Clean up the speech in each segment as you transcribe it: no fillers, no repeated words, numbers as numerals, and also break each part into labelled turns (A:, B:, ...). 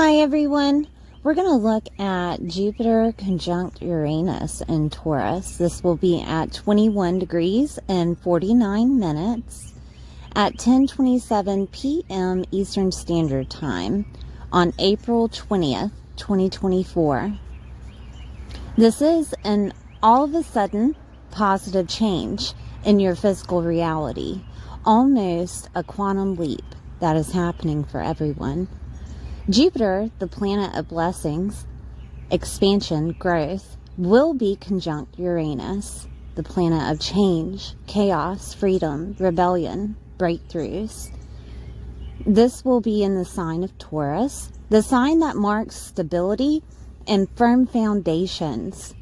A: Hi everyone, we're going to look at Jupiter conjunct Uranus in Taurus. This will be at 21 degrees and 49 minutes at 10:27 p.m. Eastern Standard Time on April 20th, 2024. This is an all of a sudden positive change in your physical reality, almost a quantum leap that is happening for everyone. Jupiter, the planet of blessings, expansion, growth, will be conjunct Uranus, the planet of change, chaos, freedom, rebellion, breakthroughs. This will be in the sign of Taurus, the sign that marks stability and firm foundations,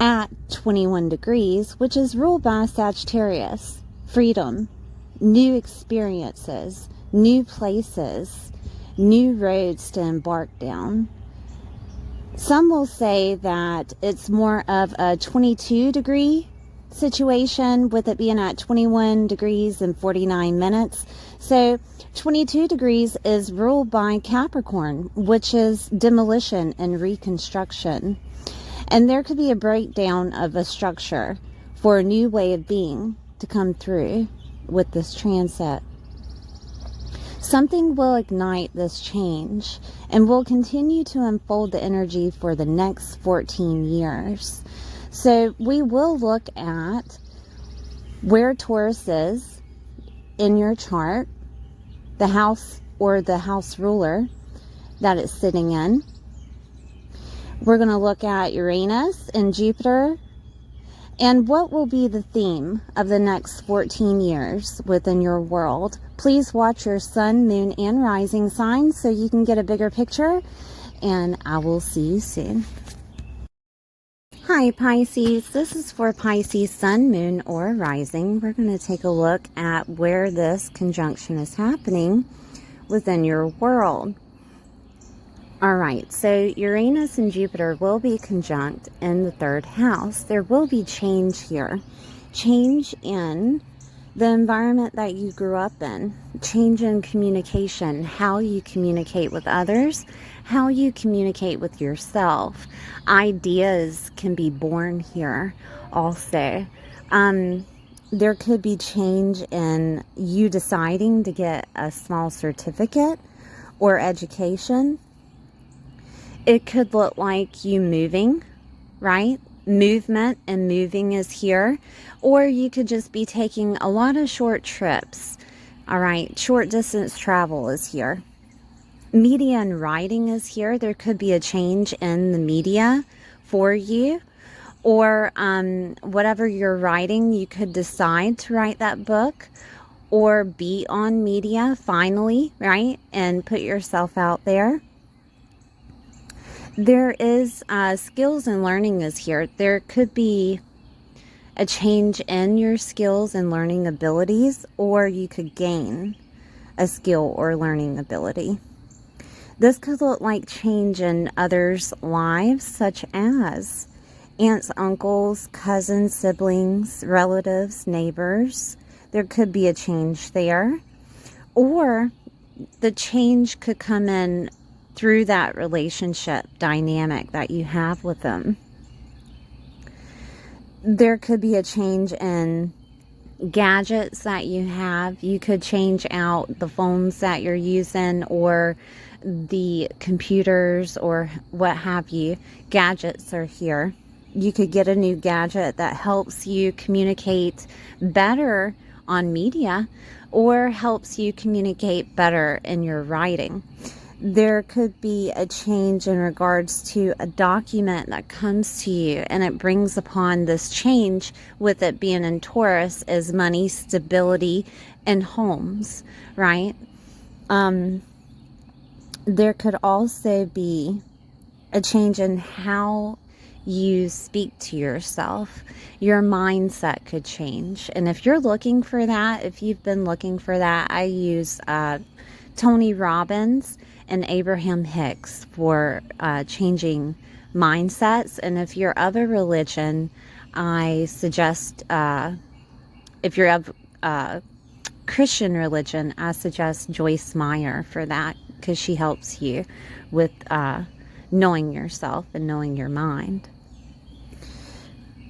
A: at 21 degrees, which is ruled by Sagittarius, freedom, new experiences, new places, new roads to embark down. Some will say that it's more of a 22 degree situation, with it being at 21 degrees and 49 minutes. So 22 degrees is ruled by Capricorn, which is demolition and reconstruction. And there could be a breakdown of a structure for a new way of being to come through with this transit. Something will ignite this change and will continue to unfold the energy for the next 14 years. So we will look at where Taurus is in your chart, the house or the house ruler that it's sitting in. We're going to look at Uranus and Jupiter and what will be the theme of the next 14 years within your world. Please watch your sun, moon, and rising signs so you can get a bigger picture, and I will see you soon. Hi Pisces, this is for Pisces sun, moon, or rising. We're going to take a look at where this conjunction is happening within your world. Alright, so Uranus and Jupiter will be conjunct in the third house. There will be change here. Change in the environment that you grew up in. Change in communication, how you communicate with others, how you communicate with yourself. Ideas can be born here also. There could be change in you deciding to get a small certificate or education. It could look like you moving, right? Movement and moving is here. Or you could just be taking a lot of short trips. All right, short distance travel is here. Media and writing is here. There could be a change in the media for you. Or whatever you're writing, you could decide to write that book or be on media finally, right? And put yourself out there. There is skills and learning is here. There could be a change in your skills and learning abilities, or you could gain a skill or learning ability. This could look like change in others' lives, such as aunts, uncles, cousins, siblings, relatives, neighbors. There could be a change there. Or the change could come in through that relationship dynamic that you have with them. There could be a change in gadgets that you have. You could change out the phones that you're using or the computers or what have you. Gadgets are here. You could get a new gadget that helps you communicate better on media or helps you communicate better in your writing. There could be a change in regards to a document that comes to you, and it brings upon this change with it being in Taurus is money, stability, and homes, right? There could also be a change in how you speak to yourself. Your mindset could change. And if you're looking for that, if you've been looking for that, I use Tony Robbins and Abraham Hicks for changing mindsets. And if you're of a religion, I suggest, if you're of Christian religion, I suggest Joyce Meyer for that because she helps you with knowing yourself and knowing your mind.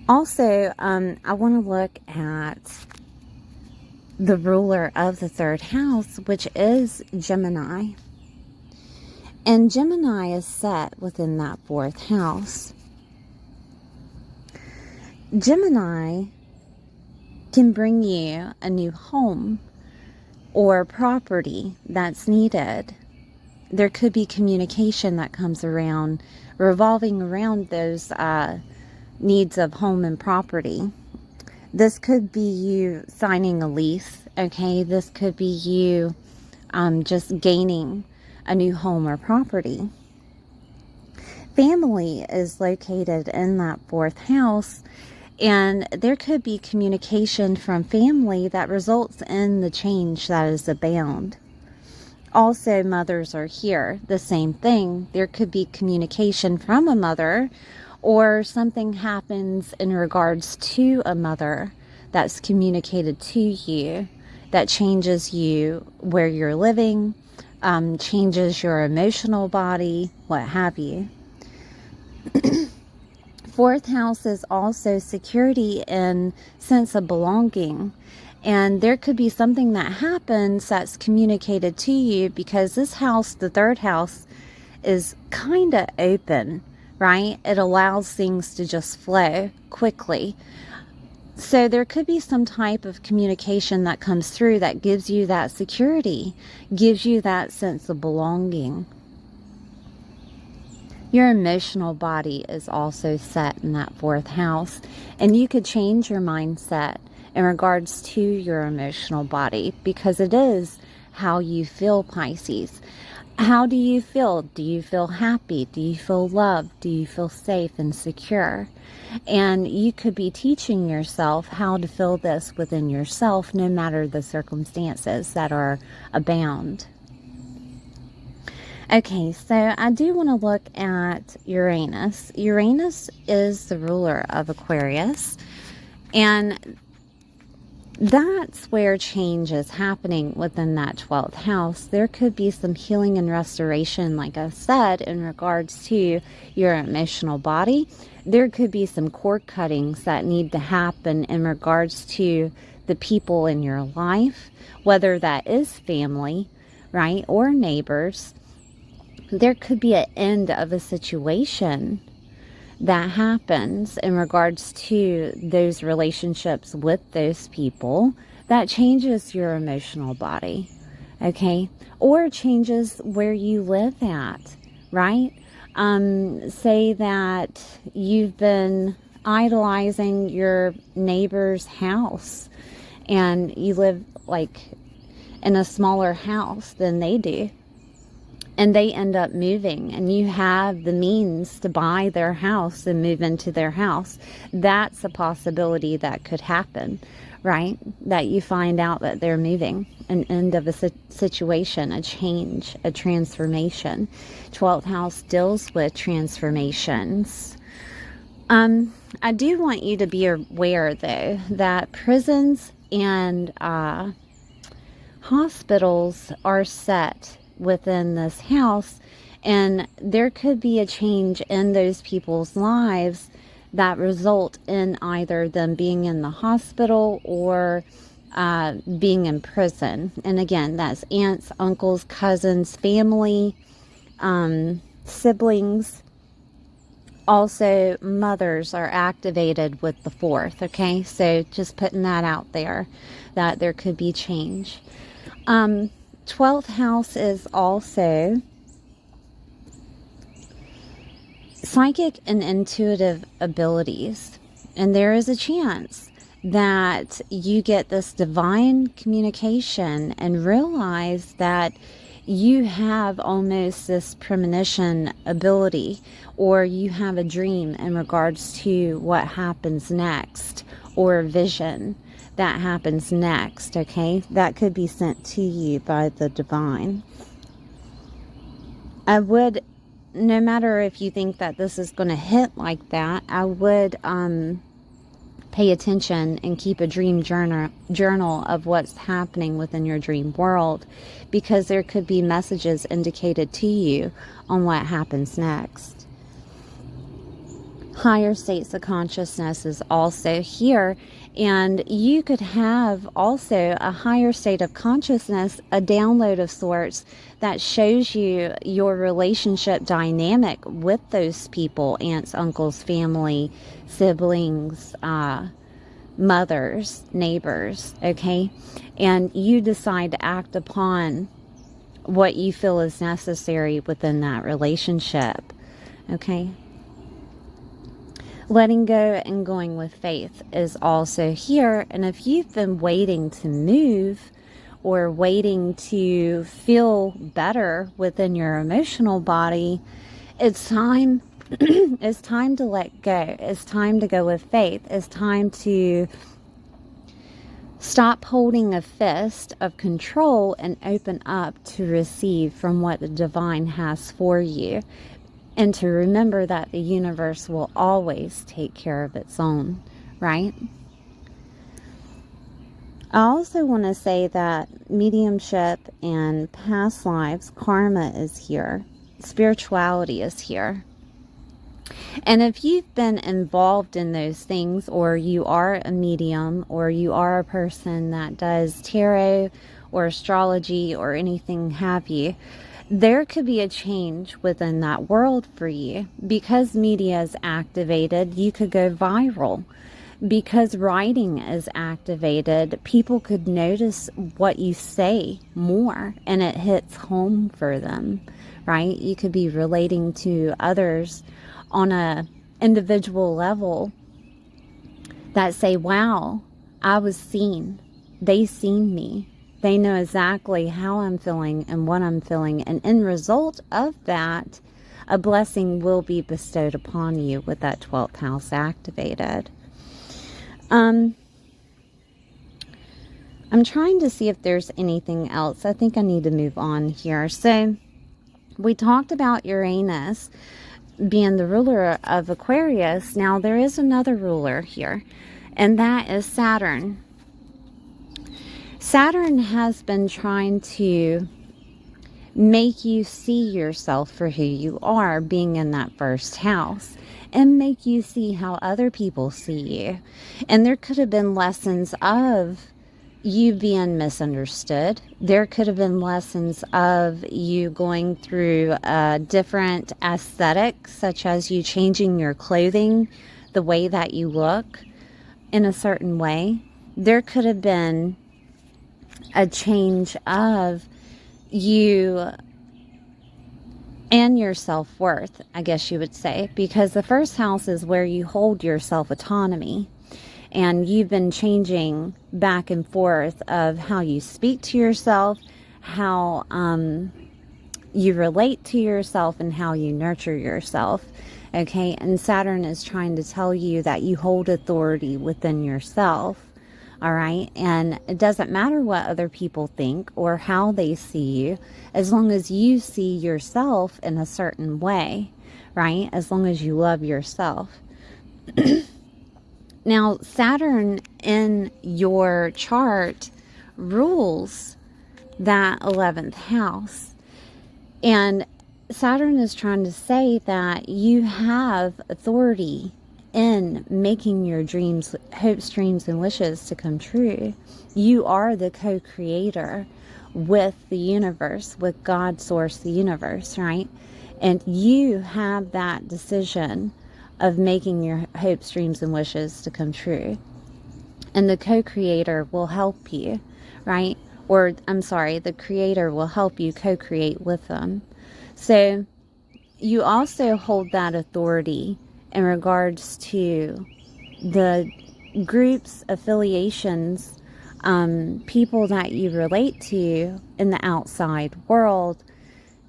A: Also, I want to look at the ruler of the third house, which is Gemini. And Gemini is set within that fourth house. Gemini can bring you a new home or property that's needed. There could be communication that comes around, revolving around those needs of home and property. This could be you signing a lease, okay? This could be you just gaining a new home or property. Family is located in that fourth house, and there could be communication from family that results in the change that is abound. Also, mothers are here. The same thing. There could be communication from a mother, or something happens in regards to a mother that's communicated to you that changes you where you're living, changes your emotional body, what have you. Fourth house is also security and sense of belonging. And there could be something that happens that's communicated to you, because this house, the third house, is kind of open, right? It allows things to just flow quickly. So there could be some type of communication that comes through that gives you that security, gives you that sense of belonging. Your emotional body is also set in that fourth house, and you could change your mindset in regards to your emotional body, because it is how you feel, Pisces. How do you feel? Do you feel happy? Do you feel loved? Do you feel safe and secure? And you could be teaching yourself how to feel this within yourself, no matter the circumstances that are abound. Okay, so I do want to look at Uranus. Uranus is the ruler of Aquarius, and that's where change is happening within that 12th house. There could be some healing and restoration, like I said, in regards to your emotional body. There could be some cord cuttings that need to happen in regards to the people in your life, whether that is family, right, or neighbors. There could be an end of a situation that happens in regards to those relationships with those people that changes your emotional body, okay? Or changes where you live at, right? Say that you've been idolizing your neighbor's house and you live like in a smaller house than they do, and they end up moving, and you have the means to buy their house and move into their house. That's a possibility that could happen, right? That you find out that they're moving, an end of a situation, a change, a transformation. 12th house deals with transformations. I do want you to be aware, though, that prisons and hospitals are set within this house, and there could be a change in those people's lives that result in either them being in the hospital or being in prison. And again, that's aunts, uncles, cousins, family, siblings. Also, mothers are activated with the fourth, okay? So just putting that out there, that there could be change. 12th house is also psychic and intuitive abilities. And there is a chance that you get this divine communication and realize that you have almost this premonition ability, or you have a dream in regards to what happens next, or a vision that happens next, okay? That could be sent to you by the divine. I would, no matter if you think that this is going to hit like that, I would Pay attention and keep a dream journal of what's happening within your dream world, because there could be messages indicated to you on what happens next. Higher states of consciousness is also here, and you could have also a higher state of consciousness, a download of sorts that shows you your relationship dynamic with those people, aunts, uncles, family, siblings, mothers, neighbors, okay? And you decide to act upon what you feel is necessary within that relationship, okay? Letting go and going with faith is also here. And if you've been waiting to move or waiting to feel better within your emotional body, it's time it's time to let go. It's time to go with faith. It's time to stop holding a fist of control and open up to receive from what the divine has for you. And to remember that the universe will always take care of its own, right? I also want to say that mediumship and past lives, karma is here. Spirituality is here. And if you've been involved in those things, or you are a medium, or you are a person that does tarot or astrology or anything have you, there could be a change within that world for you. Because media is activated, you could go viral. Because writing is activated, people could notice what you say more, and it hits home for them, right? You could be relating to others on a individual level that say, wow, I was seen. They seen me. They know exactly how I'm feeling and what I'm feeling. And in result of that, a blessing will be bestowed upon you with that 12th house activated. I'm trying to see if there's anything else. I think I need to move on here. So we talked about Uranus being the ruler of Aquarius. Now there is another ruler here, and that is Saturn. Saturn has been trying to make you see yourself for who you are, being in that first house, and make you see how other people see you. And there could have been lessons of you being misunderstood. There could have been lessons of you going through different aesthetics, such as you changing your clothing, the way that you look in a certain way. There could have been a change of you and your self-worth, I guess you would say, because the first house is where you hold your self-autonomy, and you've been changing back and forth of how you speak to yourself, how you relate to yourself, and how you nurture yourself, okay? And Saturn is trying to tell you that you hold authority within yourself. All right. And it doesn't matter what other people think or how they see you, as long as you see yourself in a certain way, right? As long as you love yourself. Now, Saturn in your chart rules that 11th house. And Saturn is trying to say that you have authority in making your dreams, hopes, dreams, and wishes to come true. You are the co-creator with the universe, with God, source, the universe, right? And you have that decision of making your hopes, dreams, and wishes to come true. And the co-creator will help you, right? Or, I'm sorry, the creator will help you co-create with them. So you also hold that authority in regards to the groups, affiliations, people that you relate to in the outside world.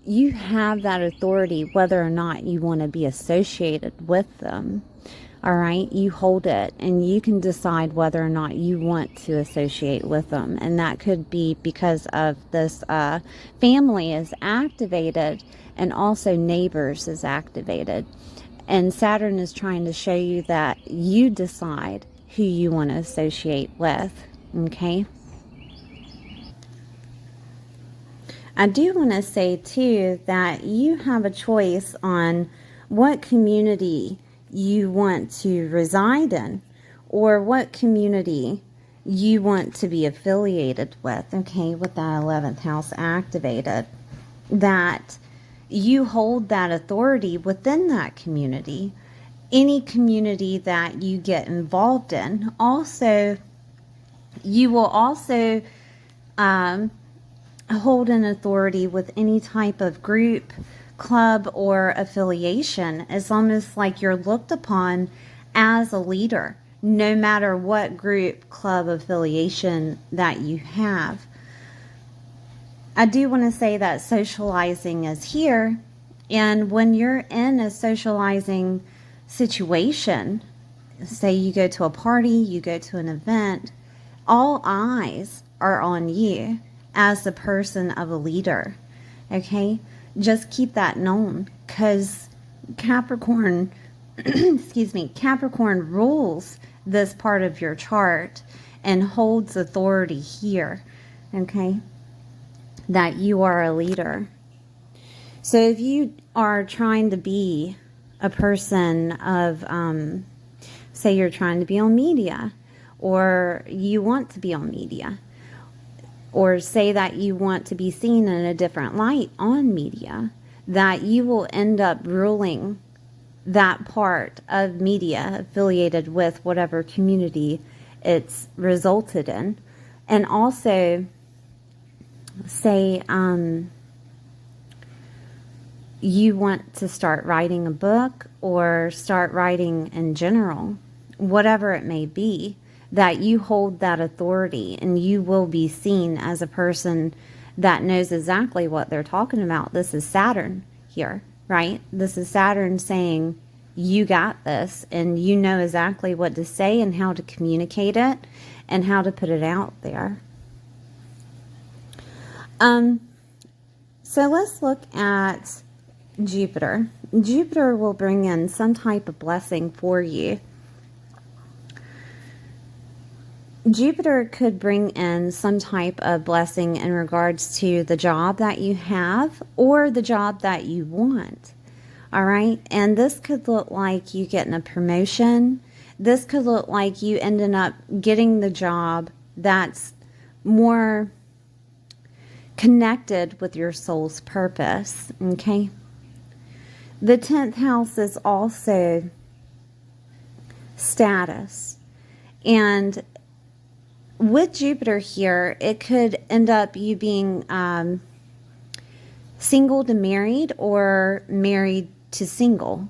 A: You have that authority whether or not you want to be associated with them. All right, you hold it, and you can decide whether or not you want to associate with them. And that could be because of this family is activated, and also neighbors is activated. And Saturn is trying to show you that you decide who you want to associate with, okay? I do want to say too that you have a choice on what community you want to reside in, or what community you want to be affiliated with, okay, with that 11th house activated, that you hold that authority within that community. Any community that you get involved in. Also, you will also hold an authority with any type of group, club, or affiliation. It's almost like you're looked upon as a leader, no matter what group, club, affiliation that you have. I do want to say that socializing is here, and when you're in a socializing situation, say you go to a party, you go to an event, all eyes are on you as the person of a leader, okay? Just keep that known, because Capricorn, excuse me, Capricorn rules this part of your chart and holds authority here, okay? That you are a leader. So if you are trying to be a person of, say you're trying to be on media, or you want to be on media, or say that you want to be seen in a different light on media, that you will end up ruling that part of media affiliated with whatever community it's resulted in. And also, say you want to start writing a book, or start writing in general, whatever it may be, that you hold that authority and you will be seen as a person that knows exactly what they're talking about. This is Saturn here, right? This is Saturn saying, you got this, and you know exactly what to say and how to communicate it and how to put it out there. So let's look at Jupiter. Jupiter will bring in some type of blessing for you. Jupiter could bring in some type of blessing in regards to the job that you have or the job that you want. All right. And this could look like you getting a promotion. This could look like you ending up getting the job that's more connected with your soul's purpose. Okay. The 10th house is also status. And with Jupiter here, it could end up you being single to married, or married to single.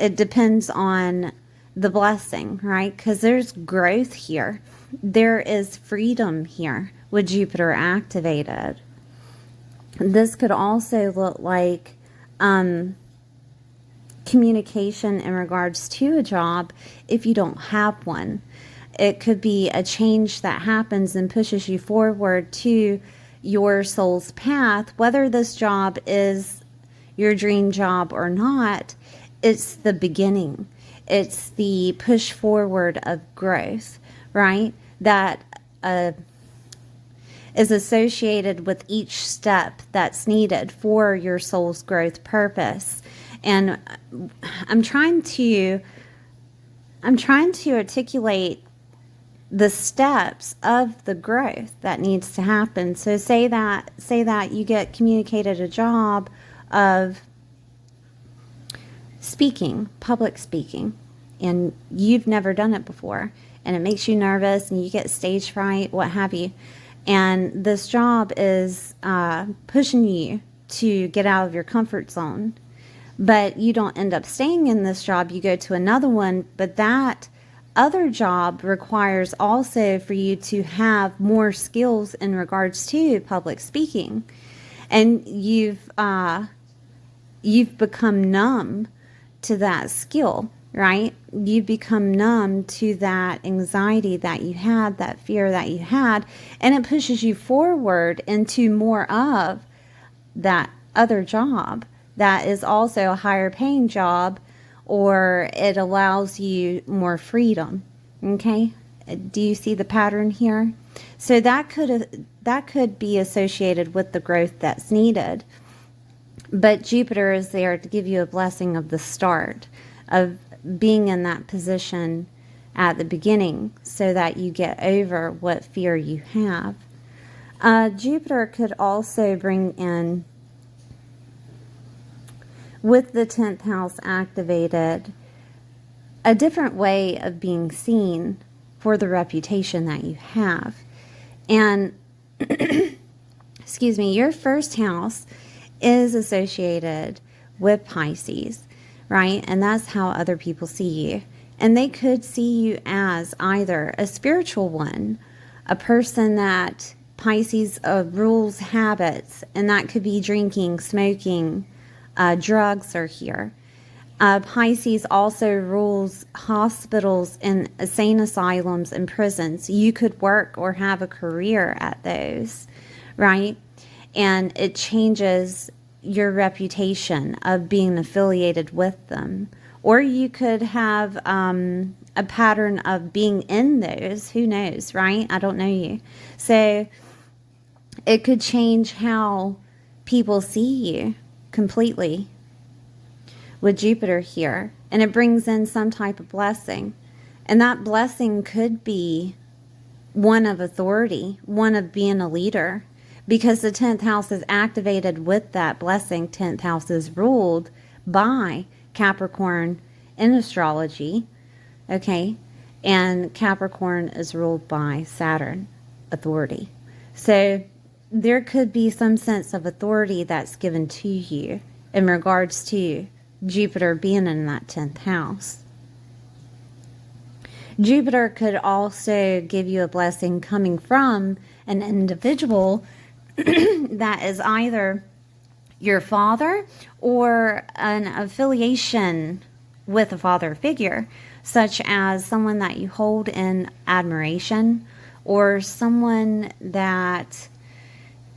A: It depends on the blessing, right? Because there's growth here. There is freedom here with Jupiter activated. This could also look like communication in regards to a job if you don't have one. It could be a change that happens and pushes you forward to your soul's path, whether this job is your dream job or not. It's the beginning. It's the push forward of growth, right? That is associated with each step that's needed for your soul's growth purpose. And I'm trying to articulate the steps of the growth that needs to happen. So say that you get communicated a job of speaking, public speaking, and you've never done it before, and it makes you nervous and you get stage fright, what have you. And this job is pushing you to get out of your comfort zone, but you don't end up staying in this job. You go to another one, but that other job requires also for you to have more skills in regards to public speaking, and you've become numb to that skill, right? You've become numb to that anxiety that you had, that fear that you had, and it pushes you forward into more of that other job that is also a higher paying job, or it allows you more freedom, okay? Do you see the pattern here? So that could be associated with the growth that's needed. But Jupiter is there to give you a blessing of the start, of being in that position at the beginning so that you get over what fear you have. Jupiter could also bring in, with the 10th house activated, a different way of being seen for the reputation that you have. And, excuse me, your first house is associated with Pisces, right? And that's how other people see you. And they could see you as either a spiritual one, a person that Pisces rules habits, and that could be drinking, smoking, drugs are here. Pisces also rules hospitals and insane asylums and prisons. You could work or have a career at those, right? And it changes your reputation of being affiliated with them. Or you could have a pattern of being in those. Who knows, right? I don't know you. So it could change how people see you completely with Jupiter here. And it brings in some type of blessing. And that blessing could be one of authority, one of being a leader. Because the 10th house is activated with that blessing. 10th house is ruled by Capricorn in astrology. Okay? And Capricorn is ruled by Saturn, authority. So there could be some sense of authority that's given to you in regards to Jupiter being in that 10th house. Jupiter could also give you a blessing coming from an individual that is either your father or an affiliation with a father figure, such as someone that you hold in admiration, or someone that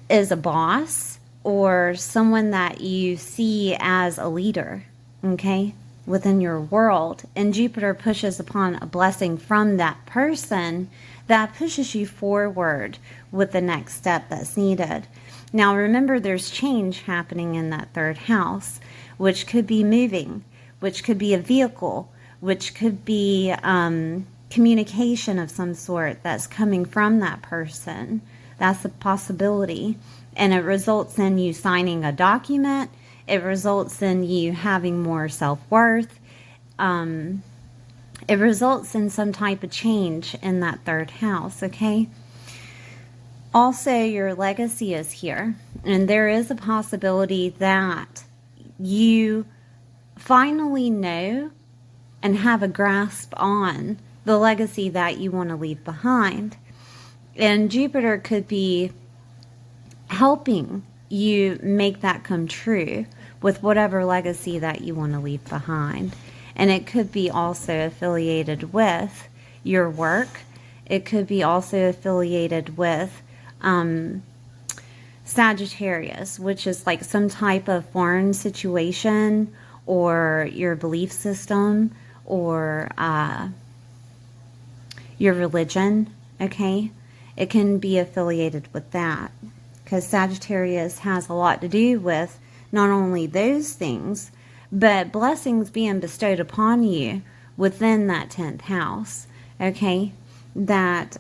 A: is a boss, or someone that you see as a leader, okay, within your world. And Jupiter pushes upon a blessing from that person that pushes you forward with the next step that's needed. Now remember, there's change happening in that 3rd house, which could be moving, which could be a vehicle, which could be communication of some sort that's coming from that person. That's a possibility. And it results in you signing a document. It results in you having more self-worth. It results in some type of change in that 3rd house, okay? Also, your legacy is here. And there is a possibility that you finally know and have a grasp on the legacy that you want to leave behind. And Jupiter could be helping you make that come true with whatever legacy that you want to leave behind. And it could be also affiliated with your work. It could be also affiliated with Sagittarius, which is like some type of foreign situation, or your belief system, or your religion, okay? It can be affiliated with that, because Sagittarius has a lot to do with not only those things, but blessings being bestowed upon you within that 10th house, okay? That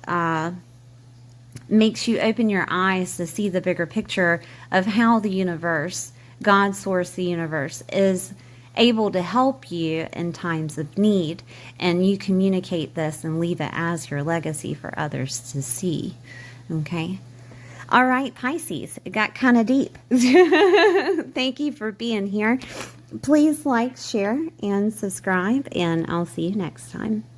A: makes you open your eyes to see the bigger picture of how the universe, God's source, the universe, is able to help you in times of need. And you communicate this and leave it as your legacy for others to see, okay? All right, Pisces, it got kind of deep. Thank you for being here. Please like, share, and subscribe, and I'll see you next time.